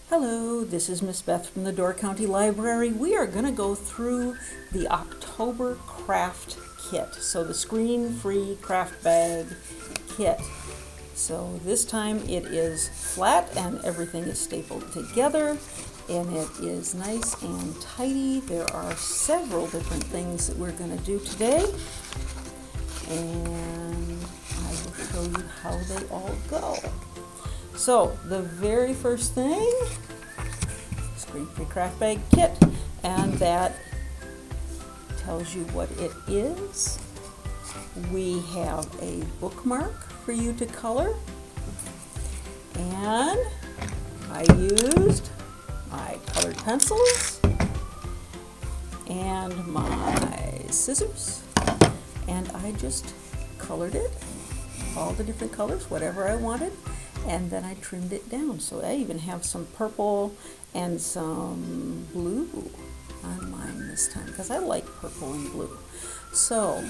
Hello, this is Miss Beth from the Door County Library. We are going to go through the October craft kit, so the screen-free craft bag kit. So this time it is flat and everything is stapled together and it is nice and tidy. There are several different things that we're going to do today and I will show you how they all go. So the very first thing, screen-free craft bag kit, and that tells you what it is. We have a bookmark for you to color, and I used my colored pencils and my scissors, and I just colored it, all the different colors, whatever I wanted. And then I trimmed it down. So I even have some purple and some blue on mine this time because I like purple and blue. So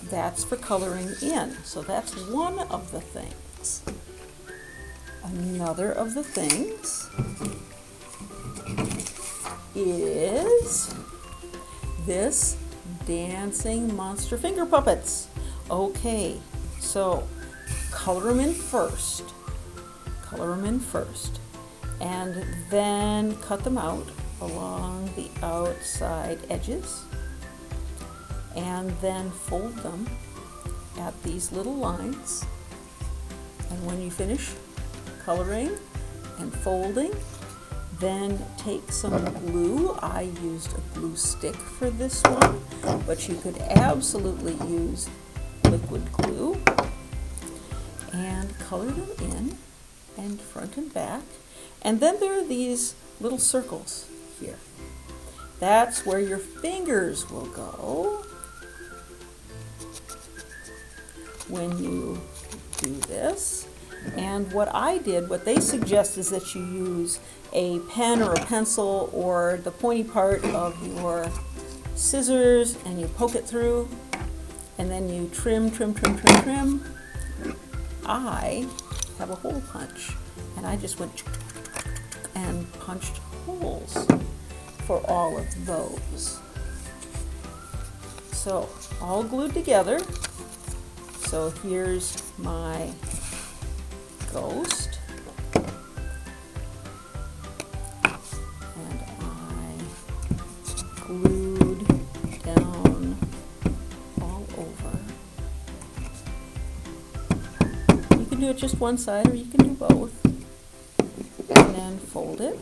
that's for coloring in. So that's one of the things. Another of the things is this dancing monster finger puppets. Okay, so color them in first. And then cut them out along the outside edges and then fold them at these little lines. And when you finish coloring and folding, then take some glue. I used a glue stick for this one, but you could absolutely use liquid glue, and color them in and front and back. And then there are these little circles here. That's where your fingers will go when you do this. And what I did, what they suggest is that you use a pen or a pencil or the pointy part of your scissors and you poke it through and then you trim. I have a hole punch, and I just went and punched holes for all of those. So all glued together. So here's my ghost, and I glued down all over. You can do it just one side or you can do both. And then fold it.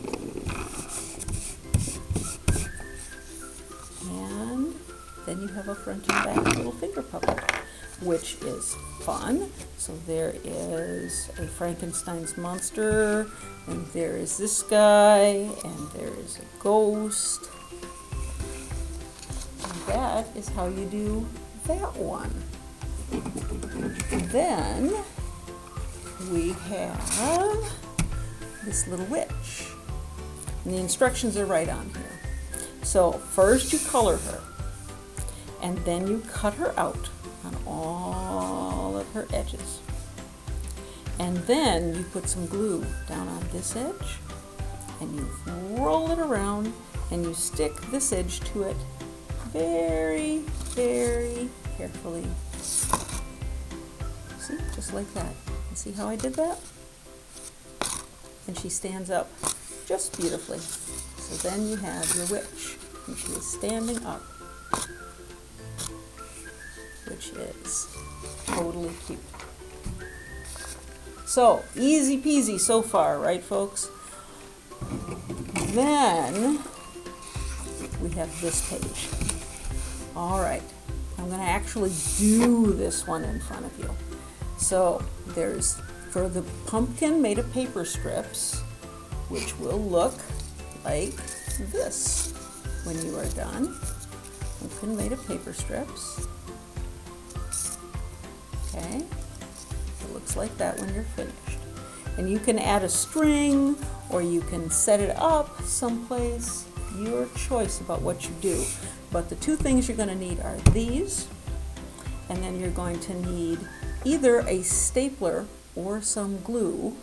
And then you have a front and back little finger puppet, which is fun. So there is a Frankenstein's monster, and there is this guy, and there is a ghost. And that is how you do that one. Then we have this little witch, and the instructions are right on here. So first you color her, and then you cut her out on all of her edges, and then you put some glue down on this edge and you roll it around and you stick this edge to it very, very carefully. See, just like that. And see how I did that? And she stands up just beautifully. So then you have your witch, and she is standing up, which is totally cute. So easy peasy so far, right folks? Then we have this page. All right, I'm going to actually do this one in front of you. So there's, for the pumpkin made of paper strips, which will look like this when you are done. Pumpkin made of paper strips. Okay, it looks like that when you're finished. And you can add a string or you can set it up someplace, your choice about what you do. But the two things you're going to need are these, and then you're going to need either a stapler or some glue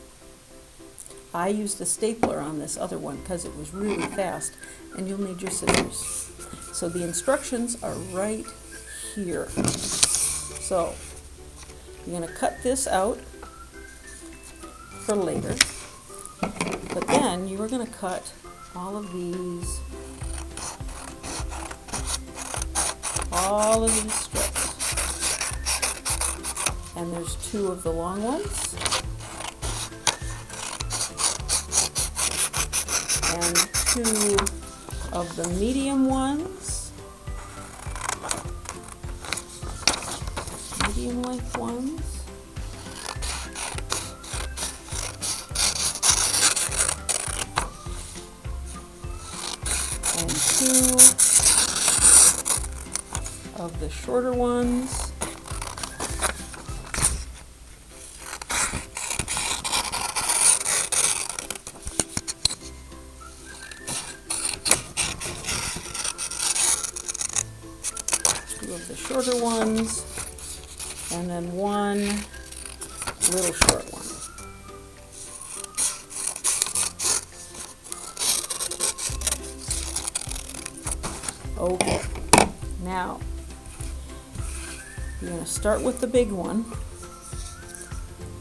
I used a stapler on this other one because it was really fast, and you'll need your scissors. So the instructions are right here. So you're going to cut this out for later, but then you are going to cut all of these strips. And there's 2 of the long ones and 2 of the medium ones, medium length ones, and 2 of the shorter ones. Of the shorter ones, and then 1 little short one. Okay, now you're going to start with the big one,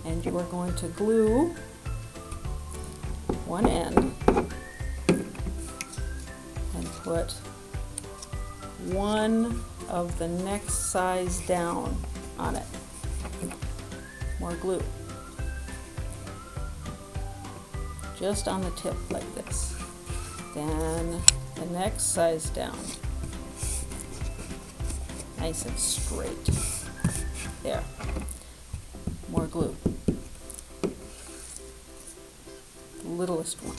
and you are going to glue one end and put 1 of the next size down on it. More glue. Just on the tip like this. Then the next size down. Nice and straight. There. More glue. The littlest one.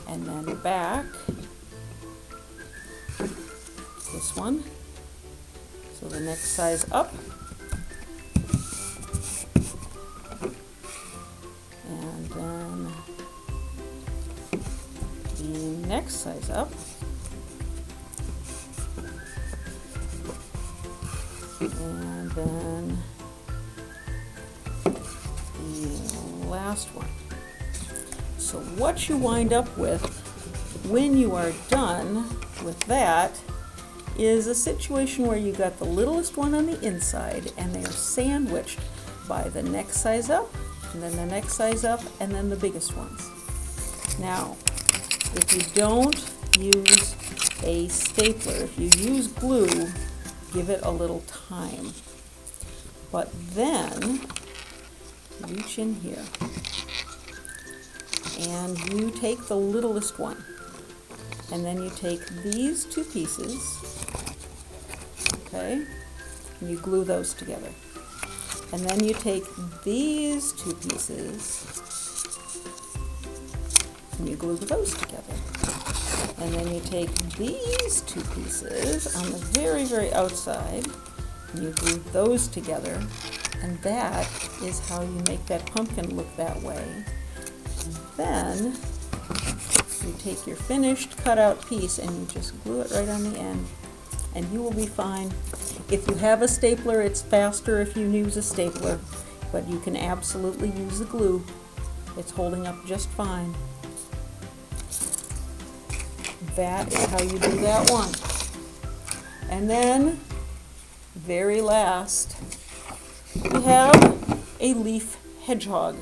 And then back. This one, so the next size up, and then the next size up, and then the last one. So what you wind up with when you are done with that is a situation where you got the littlest one on the inside and they are sandwiched by the next size up, and then the next size up, and then the biggest ones. Now, if you don't use a stapler, if you use glue, give it a little time. But then, reach in here, and you take the littlest one, and then you take these 2 pieces, okay, and you glue those together. And then you take these 2 pieces and you glue those together. And then you take these 2 pieces on the very, very outside and you glue those together. And that is how you make that pumpkin look that way. And then you take your finished cutout piece and you just glue it right on the end, and you will be fine. If you have a stapler, it's faster if you use a stapler, but you can absolutely use the glue. It's holding up just fine. That is how you do that one. And then, very last, we have a leaf hedgehog.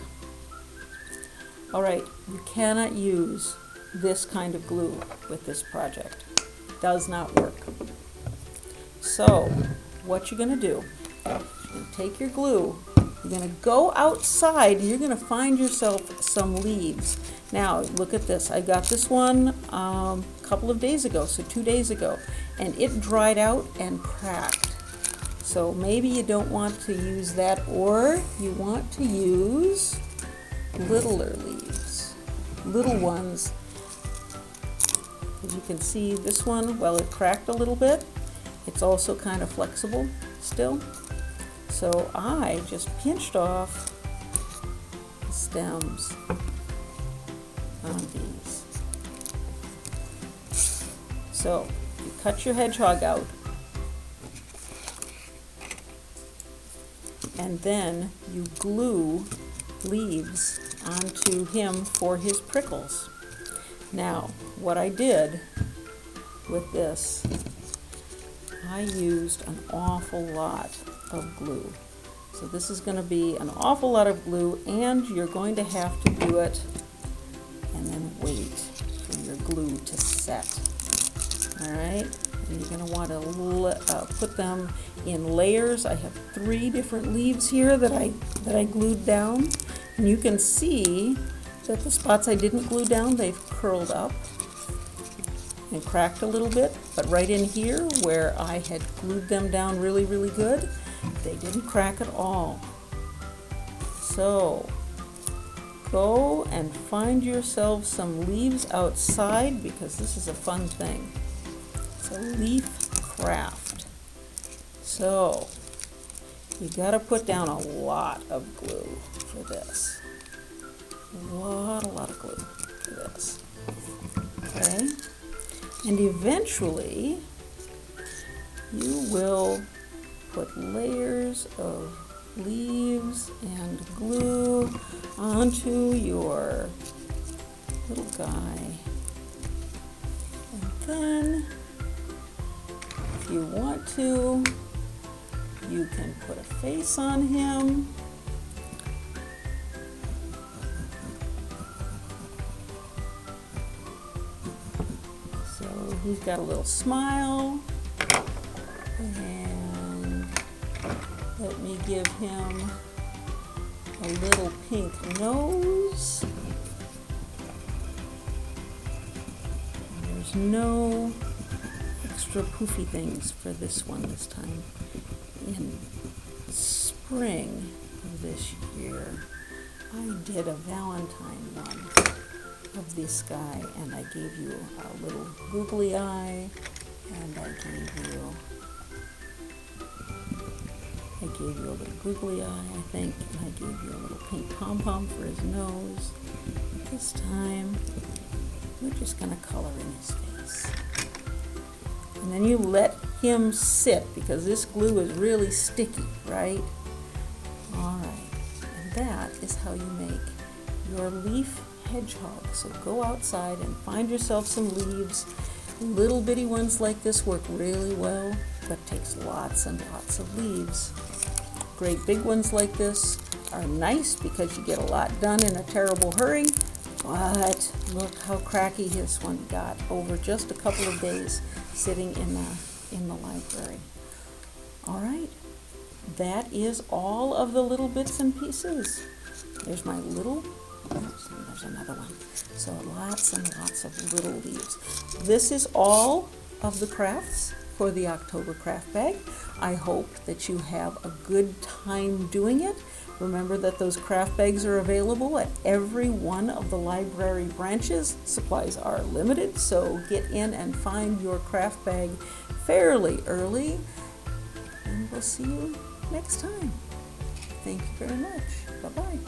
All right, you cannot use this kind of glue with this project. Does not work. So, what you're going to do, you're going to take your glue, you're going to go outside, and you're going to find yourself some leaves. Now, look at this. I got this one a couple of days ago, so 2 days ago, and it dried out and cracked. So maybe you don't want to use that, or you want to use littler leaves, little ones. As you can see, this one, well, it cracked a little bit. It's also kind of flexible still. So I just pinched off the stems on these. So you cut your hedgehog out, and then you glue leaves onto him for his prickles. Now, what I did with this, I used an awful lot of glue. So this is going to be an awful lot of glue, and you're going to have to do it and then wait for your glue to set. All right, and you're going to want to put them in layers. I have 3 different leaves here that I glued down, and you can see that the spots I didn't glue down, they've curled up and cracked a little bit, but right in here where I had glued them down really, really good, they didn't crack at all. So go and find yourself some leaves outside, because this is a fun thing. It's a leaf craft. So you got to put down a lot of glue for this. A lot of glue for this. Okay? And eventually you will put layers of leaves and glue onto your little guy. And then, if you want to, you can put a face on him. So he's got a little smile. And let me give him a little pink nose. And there's no extra poofy things for this one this time. In spring of this year, I did a Valentine one of this guy, and I gave you a little googly eye, and I gave you a little googly eye, I think, and I gave you a little pink pom-pom for his nose. This time, we're just going to color in his face. And then you let him sit, because this glue is really sticky, right? All right, and that is how you make your leaf hedgehog. So go outside and find yourself some leaves. Little bitty ones like this work really well, but takes lots and lots of leaves. Great big ones like this are nice because you get a lot done in a terrible hurry, but look how cracky this one got over just a couple of days sitting in the library. All right, that is all of the little bits and pieces. There's my little, there's another one. So lots and lots of little leaves. This is all of the crafts for the October craft bag. I hope that you have a good time doing it. Remember that those craft bags are available at every one of the library branches. Supplies are limited, so get in and find your craft bag fairly early. And we'll see you next time. Thank you very much. Bye-bye.